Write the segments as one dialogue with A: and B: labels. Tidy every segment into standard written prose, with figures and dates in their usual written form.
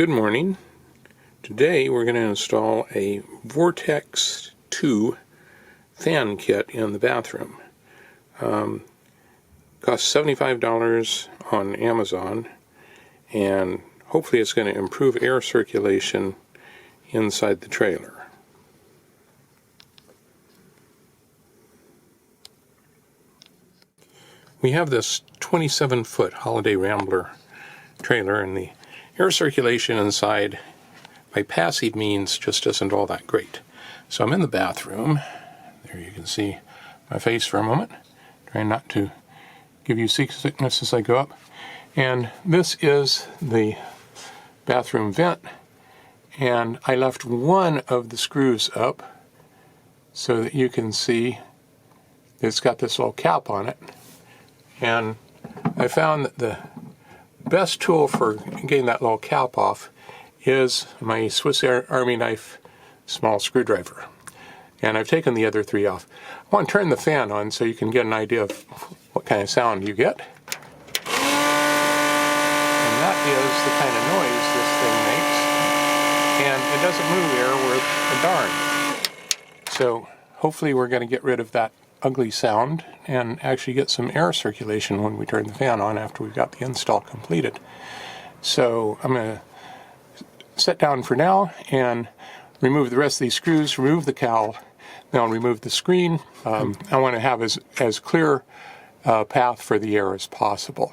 A: Good morning. Today we're going to install a VortexII fan kit in the bathroom. Costs $75 on Amazon, and hopefully it's going to improve air circulation inside the trailer. We have this 27-foot Holiday Rambler trailer, and the air circulation inside by passive means just isn't all that great. So I'm in the bathroom. There you can see my face for a moment. Trying not to give you seasickness as I go up. And this is the bathroom vent. And I left one of the screws up so that you can see it's got this little cap on it. And I found that the best tool for getting that little cap off is my Swiss Army knife small screwdriver. And I've taken the other three off. I want to turn the fan on so you can get an idea of what kind of sound you get. And that is the kind of noise this thing makes. And it doesn't move air worth a darn. So hopefully we're going to get rid of that ugly sound and actually get some air circulation when we turn the fan on after we've got the install completed. So I'm going to sit down for now and remove the rest of these screws, remove the cowl, then I'll remove the screen. I want to have as clear path for the air as possible.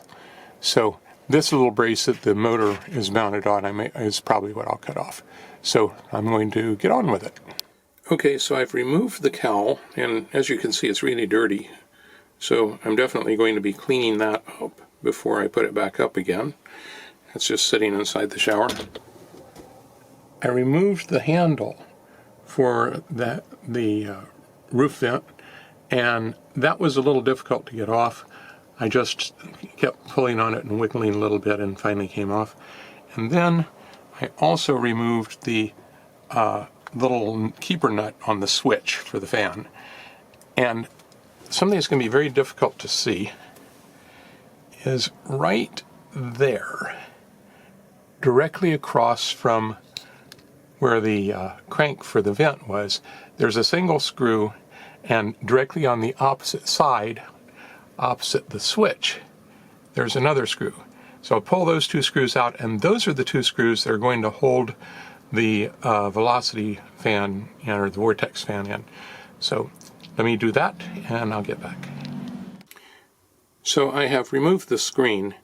A: So this little brace that the motor is mounted on is probably what I'll cut off. So I'm going to get on with it. Okay, so I've removed the cowl, and as you can see it's really dirty. So I'm definitely going to be cleaning that up before I put it back up again. It's just sitting inside the shower. I removed the handle for the roof vent, and that was a little difficult to get off. I just kept pulling on it and wiggling a little bit and finally came off. And then I also removed the little keeper nut on the switch for the fan. And something that's going to be very difficult to see is right there, directly across from where the crank for the vent was, there's a single screw, and directly on the opposite side, opposite the switch, there's another screw. So I'll pull those two screws out, and those are the two screws that are going to hold the velocity fan in, or the Vortex fan in. So let me do that and I'll get back. So I have removed the screen,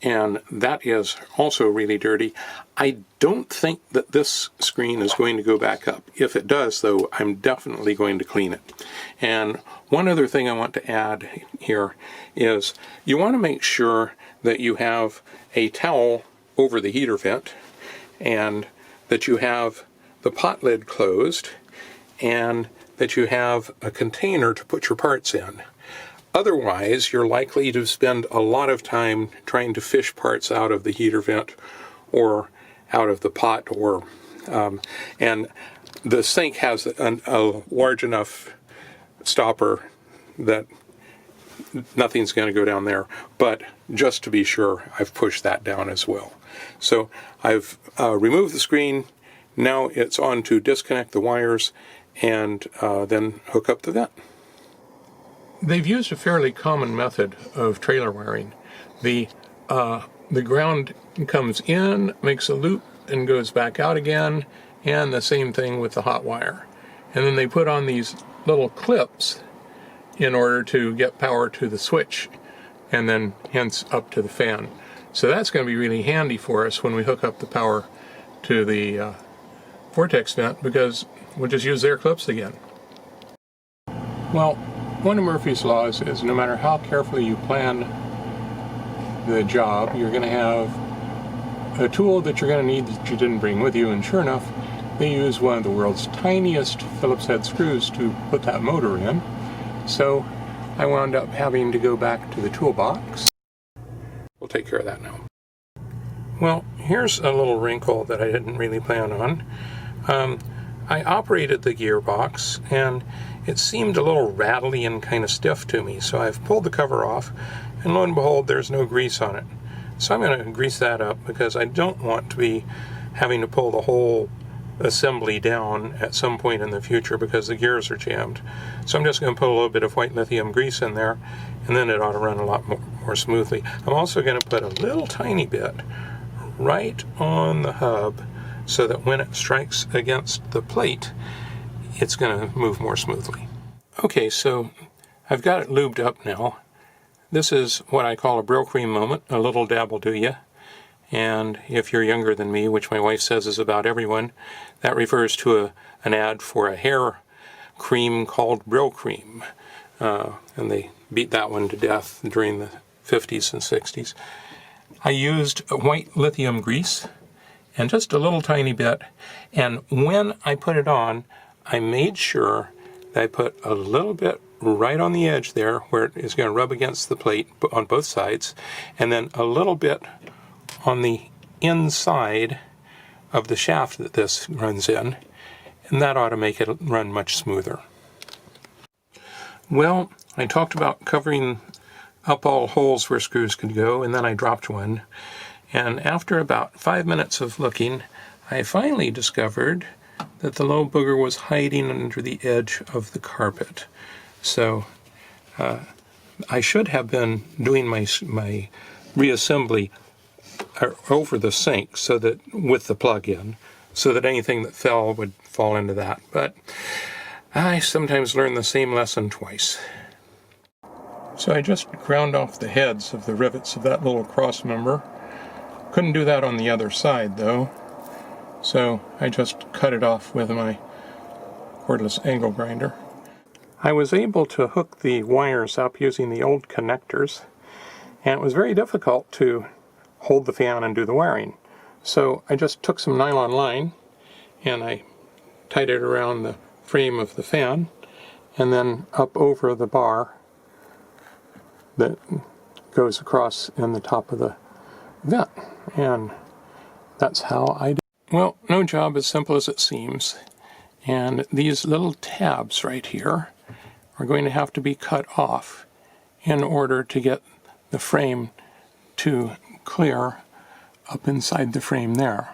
A: and that is also really dirty. I don't think that this screen is going to go back up. If it does, though, I'm definitely going to clean it. And one other thing I want to add here is you want to make sure that you have a towel over the heater vent, and that you have the pot lid closed, and that you have a container to put your parts in. Otherwise, you're likely to spend a lot of time trying to fish parts out of the heater vent or out of the pot, or and the sink has a large enough stopper that nothing's going to go down there. But just to be sure, I've pushed that down as well. So I've removed the screen. Now it's on to disconnect the wires and then hook up the vent. They've used a fairly common method of trailer wiring. The ground comes in, makes a loop, and goes back out again, and the same thing with the hot wire. And then they put on these little clips in order to get power to the switch, and then hence up to the fan. So that's going to be really handy for us when we hook up the power to the Vortex vent, because we'll just use their clips again. Well, one of Murphy's laws is no matter how carefully you plan the job, you're going to have a tool that you're going to need that you didn't bring with you, and sure enough, they use one of the world's tiniest Phillips head screws to put that motor in. So I wound up having to go back to the toolbox. We'll take care of that now. Well, here's a little wrinkle that I didn't really plan on. I operated the gearbox, and it seemed a little rattly and kind of stiff to me, so I've pulled the cover off, and lo and behold, there's no grease on it. So I'm going to grease that up because I don't want to be having to pull the whole assembly down at some point in the future because the gears are jammed. So I'm just going to put a little bit of white lithium grease in there, and then it ought to run a lot more smoothly. I'm also going to put a little tiny bit right on the hub so that when it strikes against the plate, it's going to move more smoothly. Okay, so I've got it lubed up now. This is what I call a Brill-Cream moment. A little dab will do ya. And if you're younger than me, which my wife says is about everyone, that refers to an ad for a hair cream called Brill-Cream. And they beat that one to death during the 50s and 60s. I used white lithium grease, and just a little tiny bit. And when I put it on, I made sure that I put a little bit right on the edge there where it is going to rub against the plate on both sides, and then a little bit on the inside of the shaft that this runs in, and that ought to make it run much smoother. Well, I talked about covering up all holes where screws could go, and then I dropped one, and after about 5 minutes of looking, I finally discovered that the little booger was hiding under the edge of the carpet. So I should have been doing my reassembly over the sink, so that with the plug-in, so that anything that fell would fall into that. But I sometimes learn the same lesson twice. So I just ground off the heads of the rivets of that little cross member. Couldn't do that on the other side though, so I just cut it off with my cordless angle grinder. I was able to hook the wires up using the old connectors, and it was very difficult to hold the fan and do the wiring. So I just took some nylon line and I tied it around the frame of the fan and then up over the bar that goes across in the top of the vent. And that's how I did it. Well, no job as simple as it seems. And these little tabs right here are going to have to be cut off in order to get the frame to clear up inside the frame there.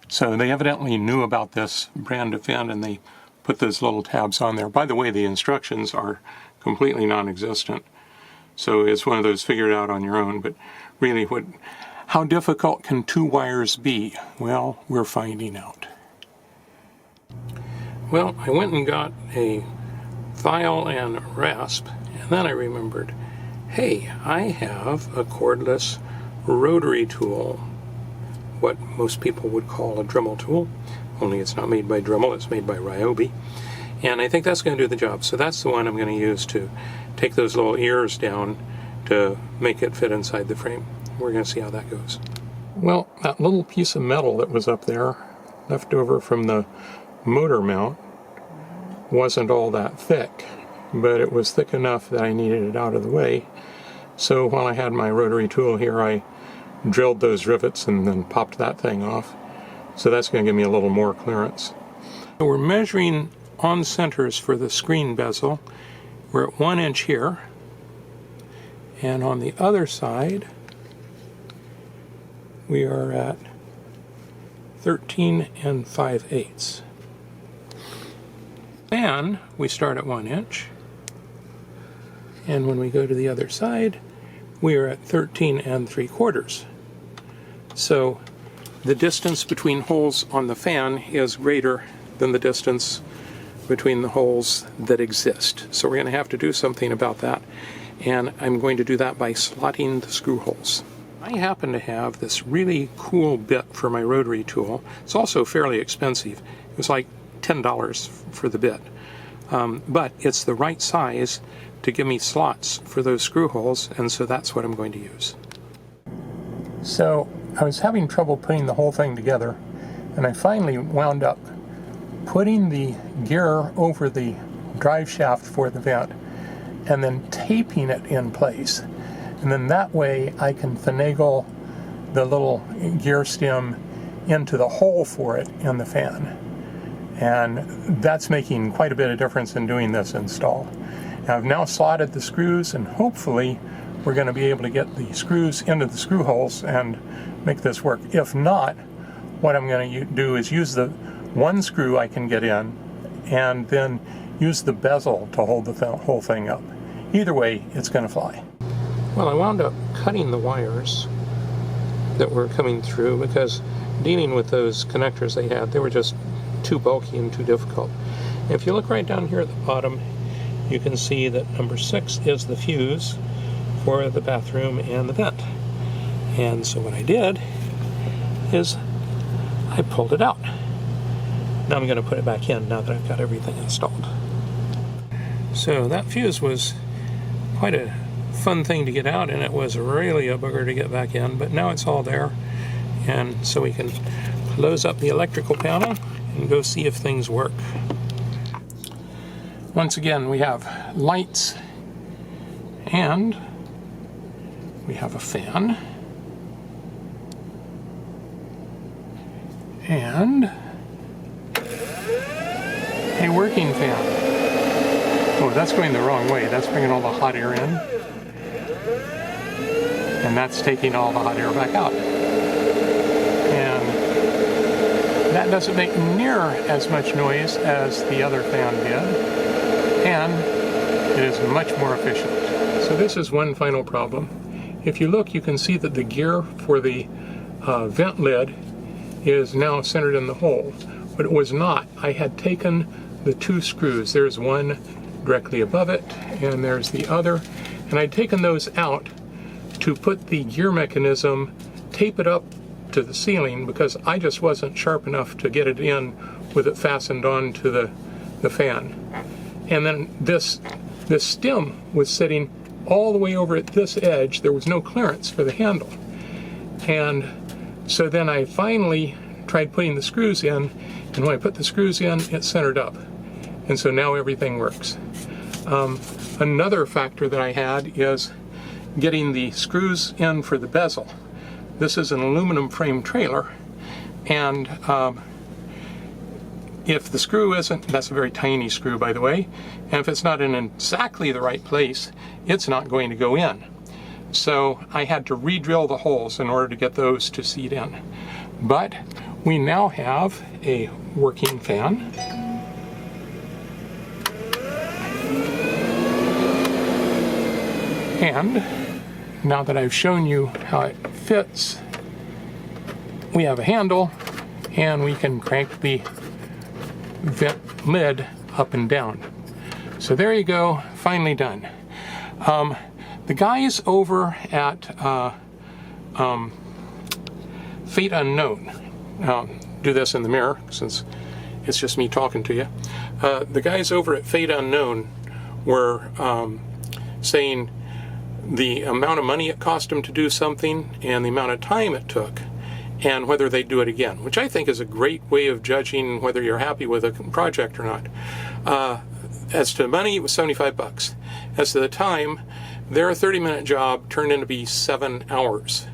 A: So they evidently knew about this brand of fan and they put those little tabs on there. By the way, the instructions are completely non-existent. So it's one of those figure it out on your own, but really how difficult can two wires be? Well, we're finding out. Well, I went and got a file and rasp, and then I remembered, hey, I have a cordless rotary tool, what most people would call a Dremel tool, only it's not made by Dremel, it's made by Ryobi, and I think that's going to do the job. So that's the one I'm going to use to take those little ears down to make it fit inside the frame. We're going to see how that goes. Well, that little piece of metal that was up there, left over from the motor mount, wasn't all that thick, but it was thick enough that I needed it out of the way. So while I had my rotary tool here, I drilled those rivets and then popped that thing off. So that's going to give me a little more clearance. So we're measuring on centers for the screen bezel. We're at 1 inch here, and on the other side we are at 13 5/8. Fan, we start at 1 inch, and when we go to the other side, we are at 13 3/4. So the distance between holes on the fan is greater than the distance between the holes that exist. So we're going to have to do something about that, and I'm going to do that by slotting the screw holes. I happen to have this really cool bit for my rotary tool. It's also fairly expensive. It was like $10 for the bit. But it's the right size to give me slots for those screw holes, and so that's what I'm going to use. So I was having trouble putting the whole thing together, and I finally wound up putting the gear over the drive shaft for the vent and then taping it in place. And then that way I can finagle the little gear stem into the hole for it in the fan. And that's making quite a bit of difference in doing this install. Now, I've now slotted the screws, and hopefully we're going to be able to get the screws into the screw holes and make this work. If not, what I'm going to do is use the one screw I can get in and then use the bezel to hold the whole thing up. Either way, it's going to fly. Well, I wound up cutting the wires that were coming through because dealing with those connectors they were just too bulky and too difficult. If you look right down here at the bottom, you can see that number 6 is the fuse for the bathroom and the vent. And so what I did is I pulled it out. Now I'm going to put it back in now that I've got everything installed. So that fuse was quite a fun thing to get out, and it was really a booger to get back in, but now it's all there. And so we can close up the electrical panel and go see if things work. Once again, we have lights and we have a fan and a working fan. Oh, that's going the wrong way. That's bringing all the hot air in, and that's taking all the hot air back out. And that doesn't make near as much noise as the other fan did, and it is much more efficient. So this is one final problem. If you look, you can see that the gear for the vent lid is now centered in the hole, but it was not. I had taken the 2 screws. There's one directly above it, and there's the other, and I'd taken those out to put the gear mechanism, tape it up to the ceiling, because I just wasn't sharp enough to get it in with it fastened on to the fan. And then this stem was sitting all the way over at this edge. There was no clearance for the handle. And so then I finally tried putting the screws in, and when I put the screws in, it centered up. And so now everything works. Another factor that I had is getting the screws in for the bezel. This is an aluminum frame trailer, and if the screw isn't, that's a very tiny screw by the way, and if it's not in exactly the right place, it's not going to go in. So I had to re-drill the holes in order to get those to seat in. But we now have a working fan. And now that I've shown you how it fits, we have a handle and we can crank the vent lid up and down. So there you go, finally done. The guys over at Fate Unknown, do this in the mirror since it's just me talking to you. The guys over at Fate Unknown were saying the amount of money it cost them to do something and the amount of time it took and whether they'd do it again, which I think is a great way of judging whether you're happy with a project or not. As to money, it was 75 bucks. As to the time, their 30-minute job turned into be 7 hours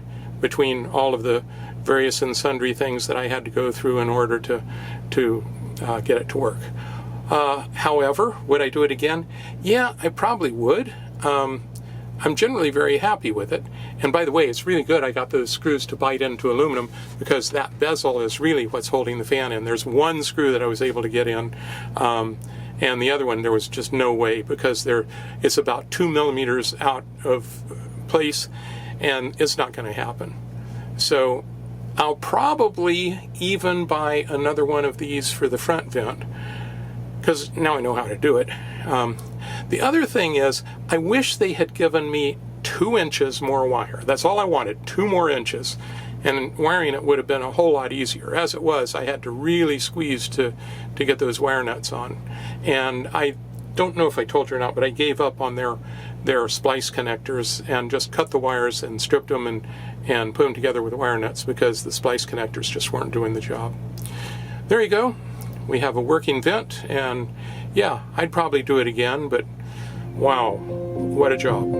A: between all of the various and sundry things that I had to go through in order to get it to work. However, would I do it again? Yeah, I probably would. I'm generally very happy with it. And by the way, it's really good I got those screws to bite into aluminum, because that bezel is really what's holding the fan in. There's one screw that I was able to get in, and the other one there was just no way, because it's about 2 millimeters out of place, and it's not going to happen. So I'll probably even buy another one of these for the front vent, because now I know how to do it. The other thing is, I wish they had given me 2 inches more wire. That's all I wanted, 2 more inches. And wiring it would have been a whole lot easier. As it was, I had to really squeeze to get those wire nuts on. And I don't know if I told you or not, but I gave up on their splice connectors and just cut the wires and stripped them and put them together with wire nuts, because the splice connectors just weren't doing the job. There you go. We have a working vent, and yeah, I'd probably do it again, but wow, what a job.